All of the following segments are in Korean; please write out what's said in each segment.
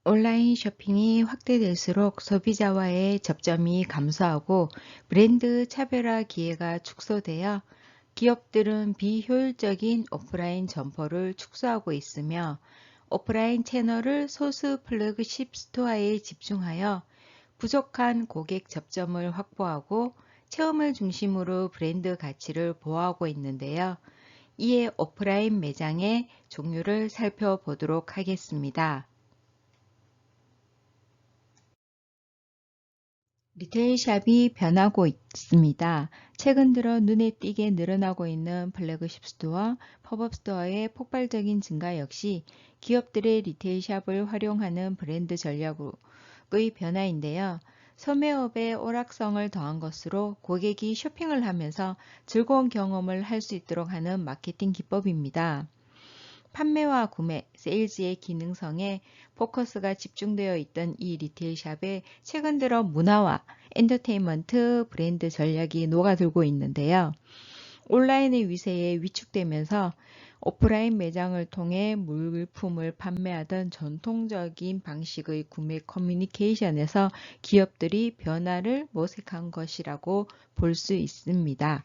온라인 쇼핑이 확대될수록 소비자와의 접점이 감소하고 브랜드 차별화 기회가 축소되어 기업들은 비효율적인 오프라인 점포를 축소하고 있으며 오프라인 채널을 소수 플래그십 스토어에 집중하여 부족한 고객 접점을 확보하고 체험을 중심으로 브랜드 가치를 보호하고 있는데요. 이에 오프라인 매장의 종류를 살펴보도록 하겠습니다. 리테일샵이 변하고 있습니다. 최근 들어 눈에 띄게 늘어나고 있는 플래그십 스토어, 팝업 스토어의 폭발적인 증가 역시 기업들의 리테일샵을 활용하는 브랜드 전략의 변화인데요. 소매업에 오락성을 더한 것으로 고객이 쇼핑을 하면서 즐거운 경험을 할 수 있도록 하는 마케팅 기법입니다. 판매와 구매, 세일즈의 기능성에 포커스가 집중되어 있던 이 리테일샵에 최근 들어 문화와 엔터테인먼트 브랜드 전략이 녹아들고 있는데요. 온라인의 위세에 위축되면서 오프라인 매장을 통해 물품을 판매하던 전통적인 방식의 구매 커뮤니케이션에서 기업들이 변화를 모색한 것이라고 볼 수 있습니다.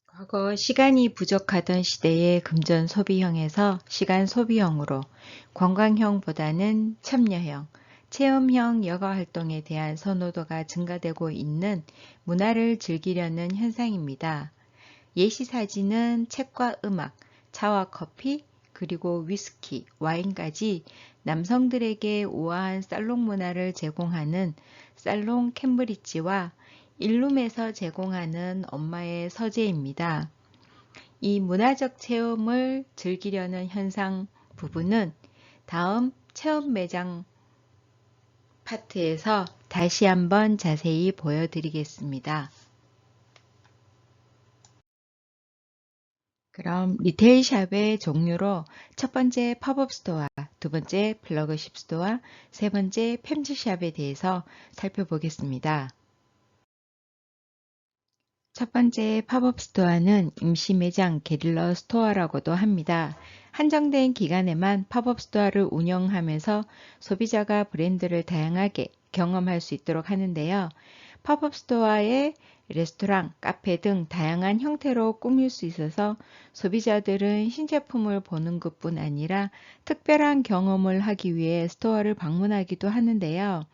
과거 시간이 부족하던 시대의 금전 소비형에서 시간 소비형으로 관광형보다는 참여형, 체험형 여가 활동에 대한 선호도가 증가되고 있는 문화를 즐기려는 현상입니다. 예시 사진은 책과 음악, 차와 커피, 그리고 위스키, 와인까지 남성들에게 우아한 살롱 문화를 제공하는 살롱 캠브리지와 일룸에서 제공하는 엄마의 서재입니다. 이 문화적 체험을 즐기려는 현상 부분은 다음 체험 매장 파트에서 다시 한번 자세히 보여드리겠습니다. 그럼 리테일샵의 종류로 첫 번째 팝업 스토어, 두 번째 플러그십 스토어, 세 번째 팸즈샵에 대해서 살펴보겠습니다. 첫 번째 팝업 스토어는 임시 매장 게릴러 스토어라고도 합니다. 한정된 기간에만 팝업 스토어를 운영하면서 소비자가 브랜드를 다양하게 경험할 수 있도록 하는데요. 팝업 스토어에 레스토랑, 카페 등 다양한 형태로 꾸밀 수 있어서 소비자들은 신제품을 보는 것뿐 아니라 특별한 경험을 하기 위해 스토어를 방문하기도 하는데요.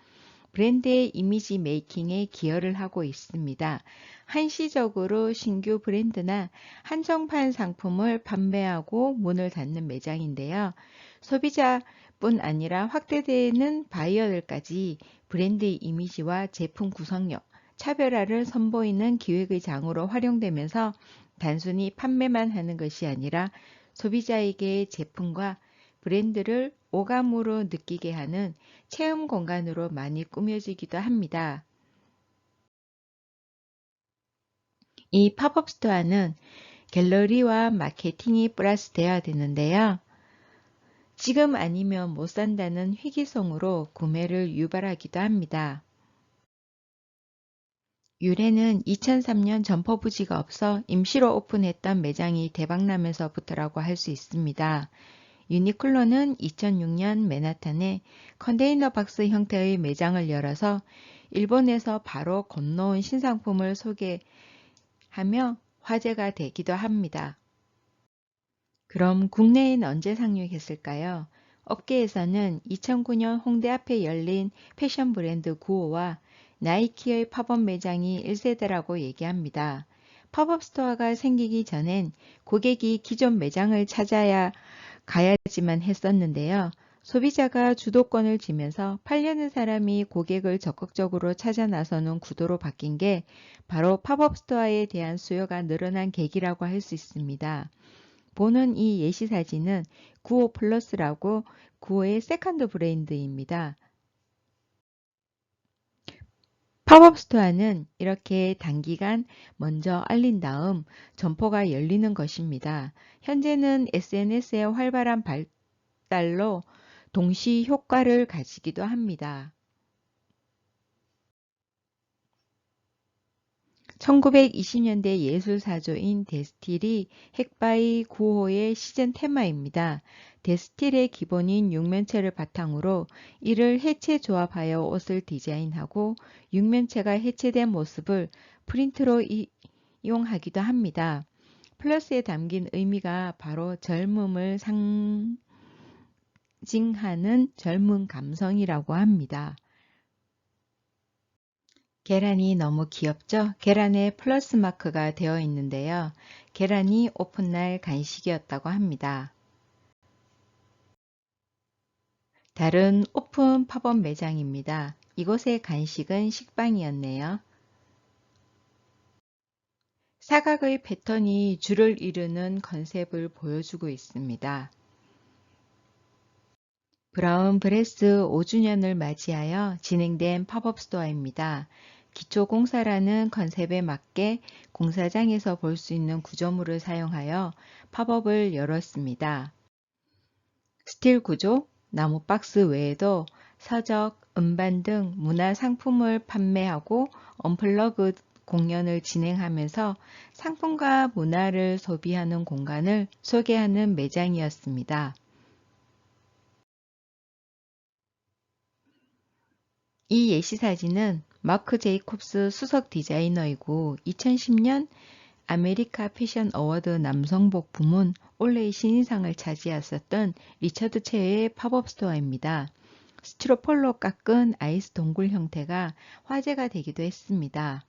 브랜드의 이미지 메이킹에 기여를 하고 있습니다. 한시적으로 신규 브랜드나 한정판 상품을 판매하고 문을 닫는 매장인데요. 소비자뿐 아니라 확대되는 바이어들까지 브랜드의 이미지와 제품 구성력, 차별화를 선보이는 기획의 장으로 활용되면서 단순히 판매만 하는 것이 아니라 소비자에게 제품과 브랜드를 오감으로 느끼게 하는 체험 공간으로 많이 꾸며지기도 합니다. 이 팝업 스토어는 갤러리와 마케팅이 플러스되어야 되는데요. 지금 아니면 못 산다는 희귀성으로 구매를 유발하기도 합니다. 유래는 2003년 점포 부지가 없어 임시로 오픈했던 매장이 대박나면서부터라고 할 수 있습니다. 유니클로는 2006년 맨하탄에 컨테이너 박스 형태의 매장을 열어서 일본에서 바로 건너온 신상품을 소개하며 화제가 되기도 합니다. 그럼 국내엔 언제 상륙했을까요? 업계에서는 2009년 홍대 앞에 열린 패션 브랜드 구호와 나이키의 팝업 매장이 1세대라고 얘기합니다. 팝업 스토어가 생기기 전엔 고객이 기존 매장을 찾아야 가야지만 했었는데요. 소비자가 주도권을 쥐면서 팔려는 사람이 고객을 적극적으로 찾아 나서는 구도로 바뀐 게 바로 팝업 스토어에 대한 수요가 늘어난 계기라고 할 수 있습니다. 보는 이 예시 사진은 구호 플러스라고 구호의 세컨드 브랜드입니다. 팝업 스토어는 이렇게 단기간 먼저 알린 다음 점포가 열리는 것입니다. 현재는 SNS의 활발한 발달로 동시 효과를 가지기도 합니다. 1920년대 예술사조인 데스틸이 핵바이 9호의 시즌 테마입니다. 데스틸의 기본인 육면체를 바탕으로 이를 해체 조합하여 옷을 디자인하고 육면체가 해체된 모습을 프린트로 이용하기도 합니다. 플러스에 담긴 의미가 바로 젊음을 상징하는 젊은 감성이라고 합니다. 계란이 너무 귀엽죠? 계란에 플러스 마크가 되어 있는데요. 계란이 오픈날 간식이었다고 합니다. 다른 오픈 팝업 매장입니다. 이곳의 간식은 식빵이었네요. 사각의 패턴이 줄을 이루는 컨셉을 보여주고 있습니다. 브라운 브레스 5주년을 맞이하여 진행된 팝업 스토어입니다. 기초공사라는 컨셉에 맞게 공사장에서 볼 수 있는 구조물을 사용하여 팝업을 열었습니다. 스틸 구조, 나무 박스 외에도 서적, 음반 등 문화 상품을 판매하고 언플러그 공연을 진행하면서 상품과 문화를 소비하는 공간을 소개하는 매장이었습니다. 이 예시사진은 마크 제이콥스 수석 디자이너이고 2010년 아메리카 패션 어워드 남성복 부문 올해의 신인상을 차지했었던 리처드 체의 팝업 스토어입니다. 스티로폴로 깎은 아이스 동굴 형태가 화제가 되기도 했습니다.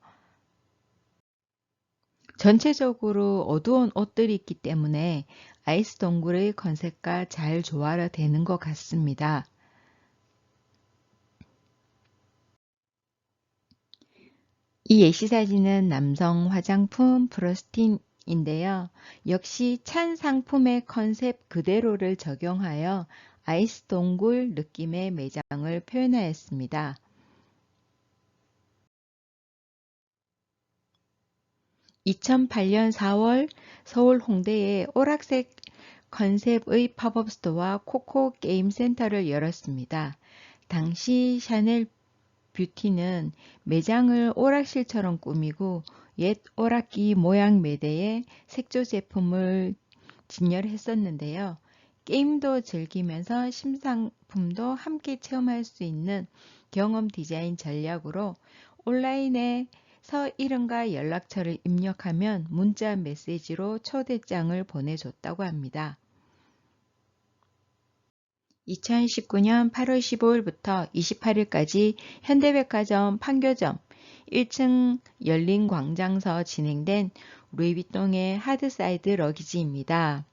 전체적으로 어두운 옷들이 있기 때문에 아이스 동굴의 컨셉과 잘 조화가 되는 것 같습니다. 이 예시사진은 남성 화장품 프로스틴인데요. 역시 찬 상품의 컨셉 그대로를 적용하여 아이스 동굴 느낌의 매장을 표현하였습니다. 2008년 4월 서울 홍대에 오락색 컨셉의 팝업 스토어 코코 게임 센터를 열었습니다. 당시 샤넬 뷰티는 매장을 오락실처럼 꾸미고 옛 오락기 모양 매대에 색조 제품을 진열했었는데요. 게임도 즐기면서 신상품도 함께 체험할 수 있는 경험 디자인 전략으로 온라인에서 이름과 연락처를 입력하면 문자 메시지로 초대장을 보내줬다고 합니다. 2019년 8월 15일부터 28일까지 현대백화점 판교점 1층 열린광장서 진행된 루이비통의 하드사이드 러기지입니다.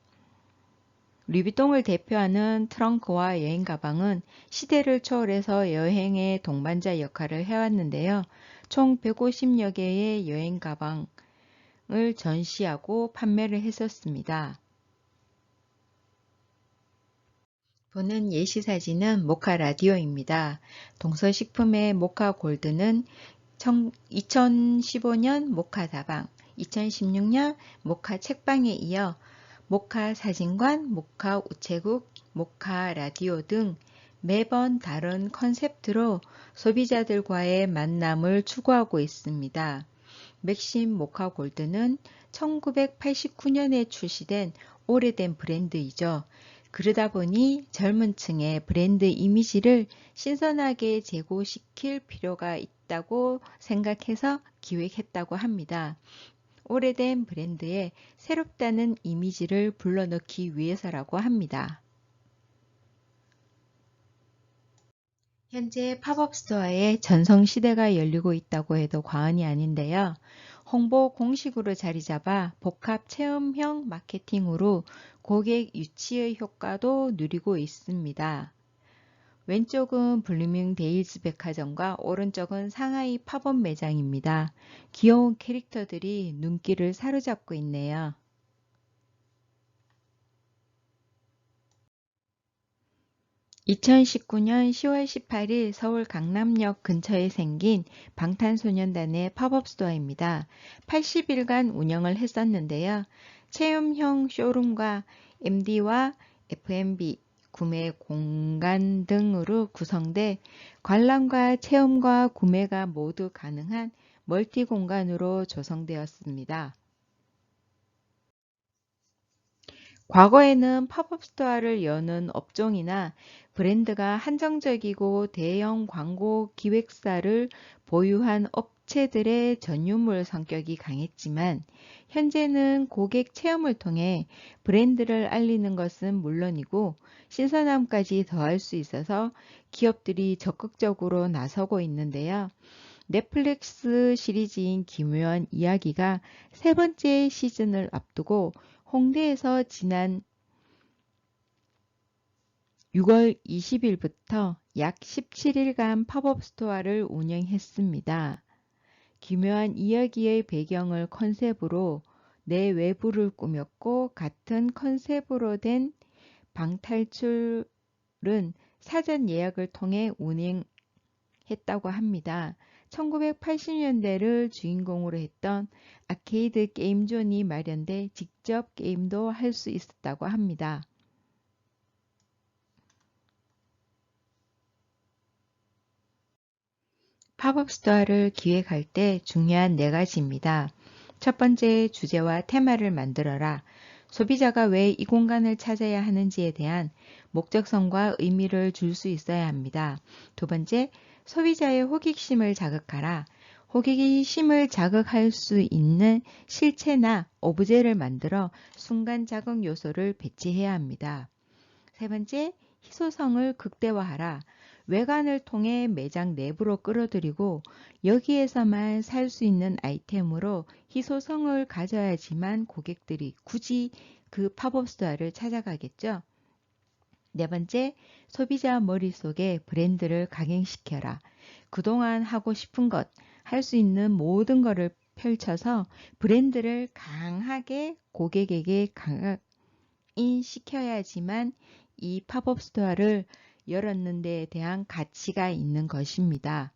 루이비통을 대표하는 트렁크와 여행 가방은 시대를 초월해서 여행의 동반자 역할을 해왔는데요. 총 150여 개의 여행 가방을 전시하고 판매를 했었습니다. 보는 예시사진은 모카 라디오입니다. 동서식품의 모카 골드는 2015년 모카 다방, 2016년 모카 책방에 이어 모카 사진관, 모카 우체국, 모카 라디오 등 매번 다른 컨셉트로 소비자들과의 만남을 추구하고 있습니다. 맥심 모카 골드는 1989년에 출시된 오래된 브랜드이죠. 그러다 보니 젊은 층의 브랜드 이미지를 신선하게 제고시킬 필요가 있다고 생각해서 기획했다고 합니다. 오래된 브랜드에 새롭다는 이미지를 불러넣기 위해서라고 합니다. 현재 팝업 스토어에 전성시대가 열리고 있다고 해도 과언이 아닌데요. 홍보 공식으로 자리 잡아 복합 체험형 마케팅으로 고객 유치의 효과도 누리고 있습니다. 왼쪽은 블루밍 데일즈 백화점과 오른쪽은 상하이 팝업 매장입니다. 귀여운 캐릭터들이 눈길을 사로잡고 있네요. 2019년 10월 18일 서울 강남역 근처에 생긴 방탄소년단의 팝업 스토어입니다. 80일간 운영을 했었는데요. 체험형 쇼룸과 MD와 F&B, 구매 공간 등으로 구성돼 관람과 체험과 구매가 모두 가능한 멀티 공간으로 조성되었습니다. 과거에는 팝업 스토어를 여는 업종이나 브랜드가 한정적이고 대형 광고 기획사를 보유한 업체들의 전유물 성격이 강했지만 현재는 고객 체험을 통해 브랜드를 알리는 것은 물론이고 신선함까지 더할 수 있어서 기업들이 적극적으로 나서고 있는데요. 넷플릭스 시리즈인 기묘한 이야기가 세 번째 시즌을 앞두고 홍대에서 지난 6월 20일부터 약 17일간 팝업 스토어를 운영했습니다. 기묘한 이야기의 배경을 컨셉으로 내 외부를 꾸몄고 같은 컨셉으로 된 방탈출은 사전 예약을 통해 운행했다고 합니다. 1980년대를 주인공으로 했던 아케이드 게임존이 마련돼 직접 게임도 할 수 있었다고 합니다. 팝업 스토어를 기획할 때 중요한 4가지입니다. 첫 번째, 주제와 테마를 만들어라. 소비자가 왜 이 공간을 찾아야 하는지에 대한 목적성과 의미를 줄 수 있어야 합니다. 두 번째, 소비자의 호기심을 자극하라. 호기심을 자극할 수 있는 실체나 오브제를 만들어 순간 자극 요소를 배치해야 합니다. 세 번째, 희소성을 극대화하라. 외관을 통해 매장 내부로 끌어들이고 여기에서만 살 수 있는 아이템으로 희소성을 가져야지만 고객들이 굳이 그 팝업 스토어를 찾아가겠죠. 네 번째, 소비자 머릿속에 브랜드를 각인시켜라. 그동안 하고 싶은 것, 할 수 있는 모든 것을 펼쳐서 브랜드를 강하게 고객에게 각인시켜야지만 이 팝업 스토어를 열었는 데에 대한 가치가 있는 것입니다.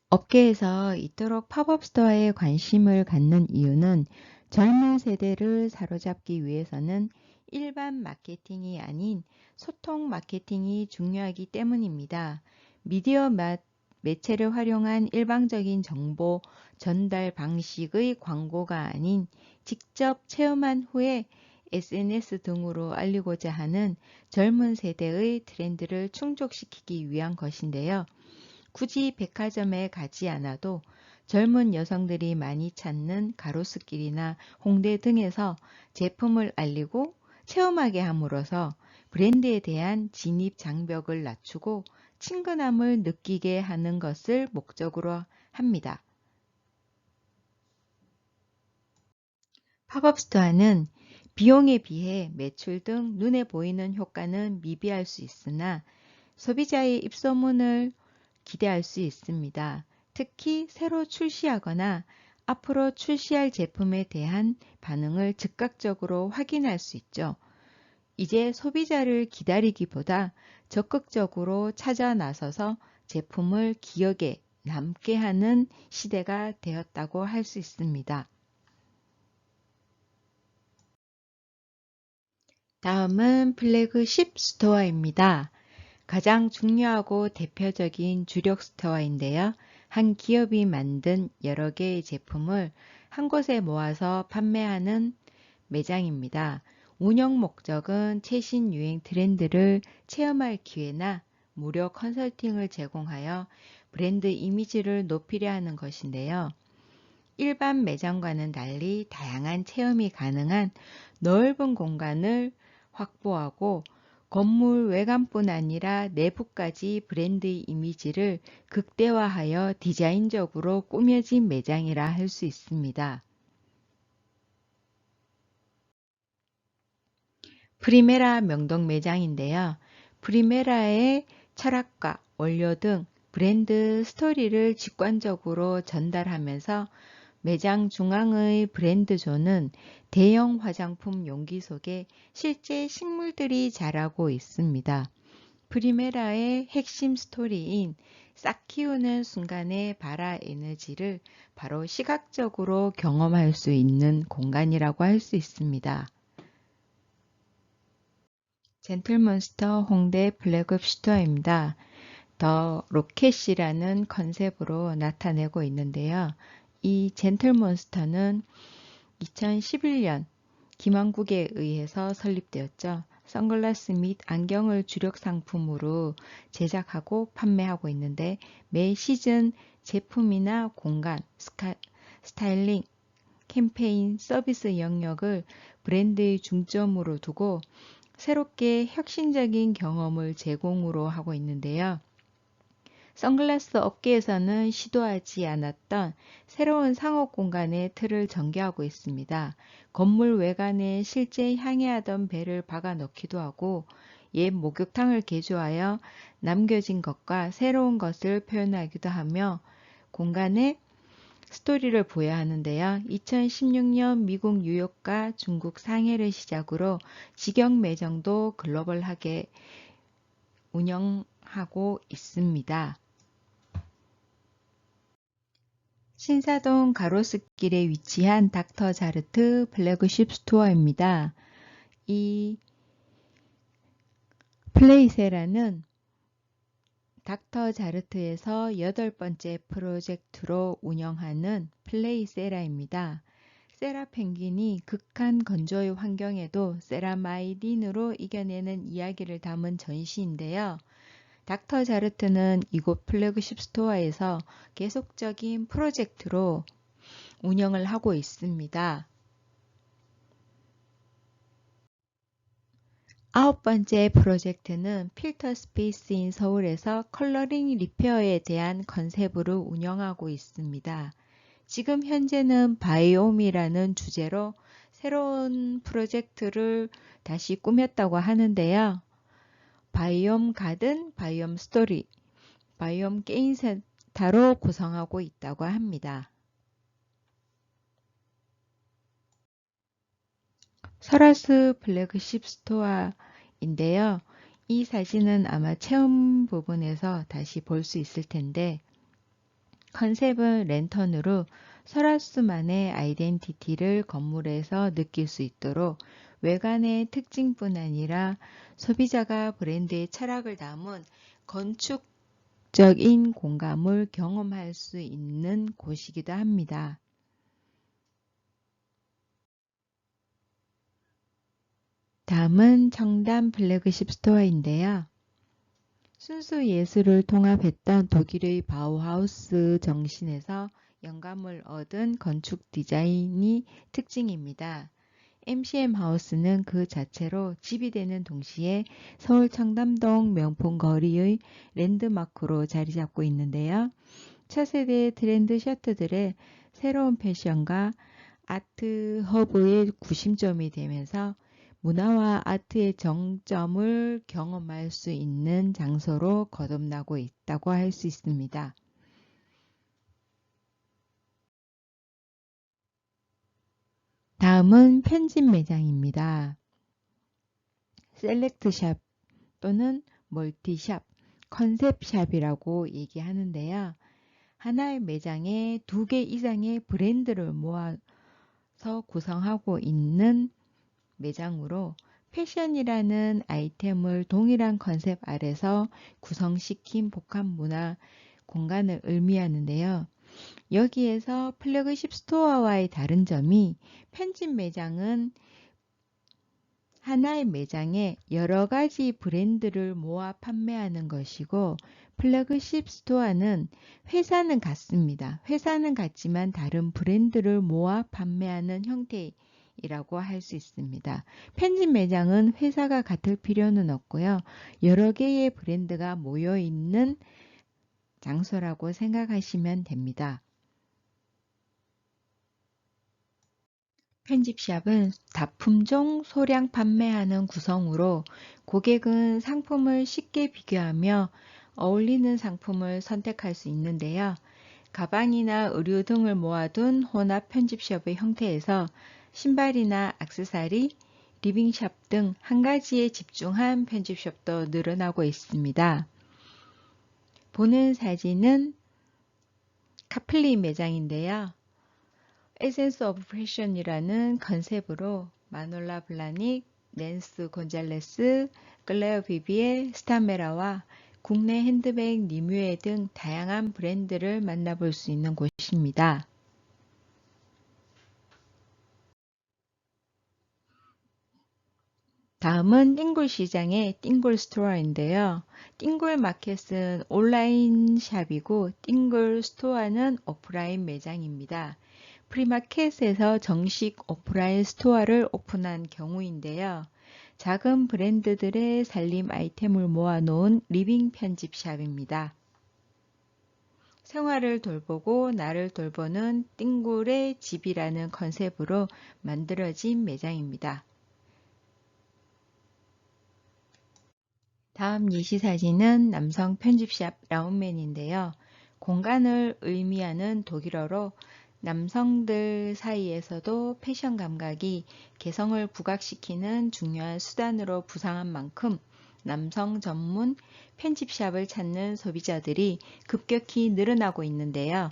업계에서 이토록 팝업 스토어에 관심을 갖는 이유는 젊은 세대를 사로잡기 위해서는 일반 마케팅이 아닌 소통 마케팅이 중요하기 때문입니다. 미디어 매체를 활용한 일방적인 정보 전달 방식의 광고가 아닌 직접 체험한 후에 SNS 등으로 알리고자 하는 젊은 세대의 트렌드를 충족시키기 위한 것인데요. 굳이 백화점에 가지 않아도 젊은 여성들이 많이 찾는 가로수길이나 홍대 등에서 제품을 알리고 체험하게 함으로써 브랜드에 대한 진입 장벽을 낮추고 친근함을 느끼게 하는 것을 목적으로 합니다. 팝업 스토어는 비용에 비해 매출 등 눈에 보이는 효과는 미비할 수 있으나 소비자의 입소문을 기대할 수 있습니다. 특히 새로 출시하거나 앞으로 출시할 제품에 대한 반응을 즉각적으로 확인할 수 있죠. 이제 소비자를 기다리기보다 적극적으로 찾아 나서서 제품을 기억에 남게 하는 시대가 되었다고 할 수 있습니다. 다음은 플래그십 스토어입니다. 가장 중요하고 대표적인 주력 스토어인데요. 한 기업이 만든 여러 개의 제품을 한 곳에 모아서 판매하는 매장입니다. 운영 목적은 최신 유행 트렌드를 체험할 기회나 무료 컨설팅을 제공하여 브랜드 이미지를 높이려 하는 것인데요. 일반 매장과는 달리 다양한 체험이 가능한 넓은 공간을 확보하고 건물 외관뿐 아니라 내부까지 브랜드의 이미지를 극대화하여 디자인적으로 꾸며진 매장이라 할 수 있습니다. 프리메라 명동 매장인데요. 프리메라의 철학과 원료 등 브랜드 스토리를 직관적으로 전달하면서 매장 중앙의 브랜드존은 대형 화장품 용기 속에 실제 식물들이 자라고 있습니다. 프리메라의 핵심 스토리인 싹 키우는 순간의 발화 에너지를 바로 시각적으로 경험할 수 있는 공간이라고 할 수 있습니다. 젠틀몬스터 홍대 플래그십 스토어입니다. 더 로켓이라는 컨셉으로 나타내고 있는데요. 이 젠틀몬스터는 2011년 김왕국에 의해서 설립되었죠. 선글라스 및 안경을 주력 상품으로 제작하고 판매하고 있는데 매 시즌 제품이나 공간, 스타일링, 캠페인, 서비스 영역을 브랜드의 중점으로 두고 새롭게 혁신적인 경험을 제공으로 하고 있는데요. 선글라스 업계에서는 시도하지 않았던 새로운 상업 공간의 틀을 전개하고 있습니다. 건물 외관에 실제 향해하던 배를 박아 넣기도 하고 옛 목욕탕을 개조하여 남겨진 것과 새로운 것을 표현하기도 하며 공간에 스토리를 보여야 하는데요. 2016년 미국 뉴욕과 중국 상해를 시작으로 직영 매장도 글로벌하게 운영하고 있습니다. 신사동 가로수길에 위치한 닥터 자르트 플래그십 스토어입니다. 이 플레이세라는 닥터 자르트에서 8번째 프로젝트로 운영하는 플레이세라입니다. 세라 펭귄이 극한 건조의 환경에도 세라마이딘으로 이겨내는 이야기를 담은 전시인데요. 닥터 자르트는 이곳 플래그십 스토어에서 계속적인 프로젝트로 운영을 하고 있습니다. 9번째 프로젝트는 필터 스페이스인 서울에서 컬러링 리페어에 대한 컨셉으로 운영하고 있습니다. 지금 현재는 바이옴이라는 주제로 새로운 프로젝트를 다시 꾸몄다고 하는데요. 바이옴 가든, 바이옴 스토리, 바이옴 게임 센터로 구성하고 있다고 합니다. 설화수 플래그십 스토어인데요. 이 사진은 아마 체험 부분에서 다시 볼 수 있을 텐데 컨셉은 랜턴으로 설화수만의 아이덴티티를 건물에서 느낄 수 있도록 외관의 특징뿐 아니라 소비자가 브랜드의 철학을 담은 건축적인 공감을 경험할 수 있는 곳이기도 합니다. 다음은 청담 플래그십 스토어인데요. 순수 예술을 통합했던 독일의 바우하우스 정신에서 영감을 얻은 건축 디자인이 특징입니다. MCM 하우스는 그 자체로 집이 되는 동시에 서울 청담동 명품 거리의 랜드마크로 자리 잡고 있는데요. 차세대 트렌드 셔츠들의 새로운 패션과 아트 허브의 구심점이 되면서 문화와 아트의 정점을 경험할 수 있는 장소로 거듭나고 있다고 할 수 있습니다. 다음은 편집 매장입니다. 셀렉트샵 또는 멀티샵, 컨셉샵이라고 얘기하는데요. 하나의 매장에 2개 이상의 브랜드를 모아서 구성하고 있는 매장으로 패션이라는 아이템을 동일한 컨셉 아래서 구성시킨 복합 문화 공간을 의미하는데요. 여기에서 플래그십 스토어와의 다른 점이 편집 매장은 하나의 매장에 여러 가지 브랜드를 모아 판매하는 것이고 플래그십 스토어는 회사는 같습니다. 회사는 같지만 다른 브랜드를 모아 판매하는 형태이라고 할 수 있습니다. 편집 매장은 회사가 같을 필요는 없고요. 여러 개의 브랜드가 모여 있는 장소라고 생각하시면 됩니다. 편집샵은 다품종 소량 판매하는 구성으로 고객은 상품을 쉽게 비교하며 어울리는 상품을 선택할 수 있는데요. 가방이나 의류 등을 모아둔 혼합 편집샵의 형태에서 신발이나 액세서리, 리빙샵 등 한 가지에 집중한 편집샵도 늘어나고 있습니다. 보는 사진은 카플리 매장인데요. 에센스 오브 패션이라는 컨셉으로 마놀라 블라닉, 낸스 곤잘레스, 클레어 비비에, 스타메라와 국내 핸드백, 리뮤에 등 다양한 브랜드를 만나볼 수 있는 곳입니다. 다음은 띵굴 시장의 띵굴 스토어인데요. 띵굴 마켓은 온라인 샵이고 띵굴 스토어는 오프라인 매장입니다. 프리마켓에서 정식 오프라인 스토어를 오픈한 경우인데요. 작은 브랜드들의 살림 아이템을 모아놓은 리빙 편집샵입니다. 생활을 돌보고 나를 돌보는 띵굴의 집이라는 컨셉으로 만들어진 매장입니다. 다음 예시 사진은 남성 편집샵 라운맨인데요. 공간을 의미하는 독일어로 남성들 사이에서도 패션 감각이 개성을 부각시키는 중요한 수단으로 부상한 만큼 남성 전문 편집샵을 찾는 소비자들이 급격히 늘어나고 있는데요.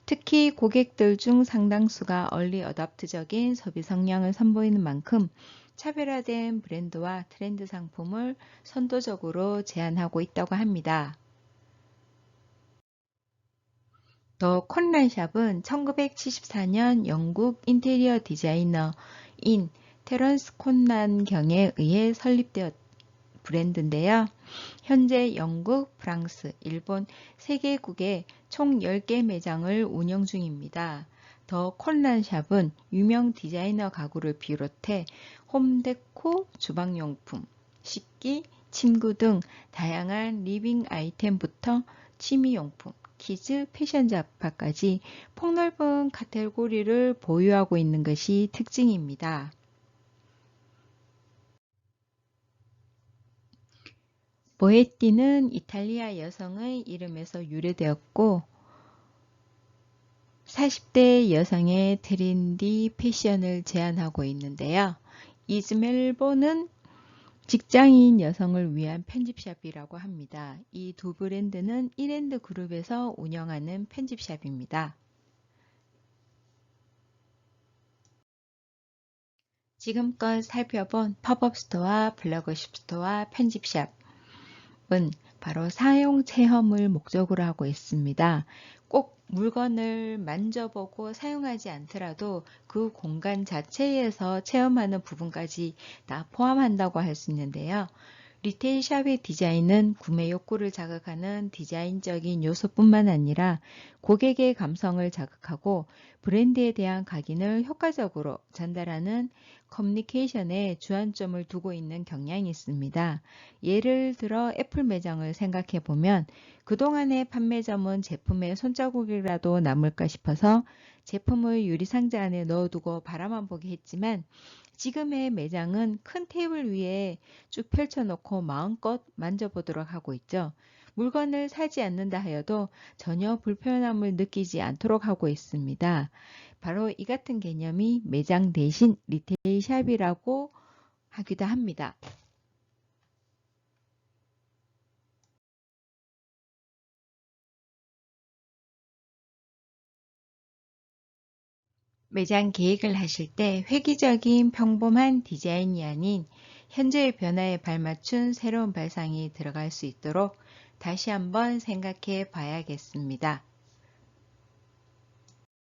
특히 고객들 중 상당수가 얼리 어답트적인 소비 성향을 선보이는 만큼 차별화된 브랜드와 트렌드 상품을 선도적으로 제안하고 있다고 합니다. 더 콘란샵은 1974년 영국 인테리어 디자이너인 테런스 콘란경에 의해 설립되었 브랜드인데요. 현재 영국, 프랑스, 일본 3개국에 총 10개 매장을 운영 중입니다. 더 콘란샵은 유명 디자이너 가구를 비롯해 홈데코, 주방용품, 식기, 침구 등 다양한 리빙 아이템부터 취미용품, 키즈, 패션 잡화까지 폭넓은 카테고리를 보유하고 있는 것이 특징입니다. 보에띠는 이탈리아 여성의 이름에서 유래되었고 40대 여성의 트렌디 패션을 제안하고 있는데요. 이즈멜보는 직장인 여성을 위한 편집샵이라고 합니다. 이 두 브랜드는 이랜드 그룹에서 운영하는 편집샵입니다. 지금껏 살펴본 팝업 스토어, 플래그십 스토어, 편집샵은 바로 사용 체험을 목적으로 하고 있습니다. 꼭 물건을 만져보고 사용하지 않더라도 그 공간 자체에서 체험하는 부분까지 다 포함한다고 할 수 있는데요. 리테일 샵의 디자인은 구매 욕구를 자극하는 디자인적인 요소뿐만 아니라 고객의 감성을 자극하고 브랜드에 대한 각인을 효과적으로 전달하는 커뮤니케이션에 주안점을 두고 있는 경향이 있습니다. 예를 들어 애플 매장을 생각해 보면 그동안의 판매점은 제품에 손자국이라도 남을까 싶어서 제품을 유리상자 안에 넣어두고 바라만 보게 했지만 지금의 매장은 큰 테이블 위에 쭉 펼쳐놓고 마음껏 만져보도록 하고 있죠. 물건을 사지 않는다 하여도 전혀 불편함을 느끼지 않도록 하고 있습니다. 바로 이 같은 개념이 매장 대신 리테일 샵이라고 하기도 합니다. 매장 계획을 하실 때 획기적인 평범한 디자인이 아닌 현재의 변화에 발맞춘 새로운 발상이 들어갈 수 있도록 다시 한번 생각해 봐야겠습니다.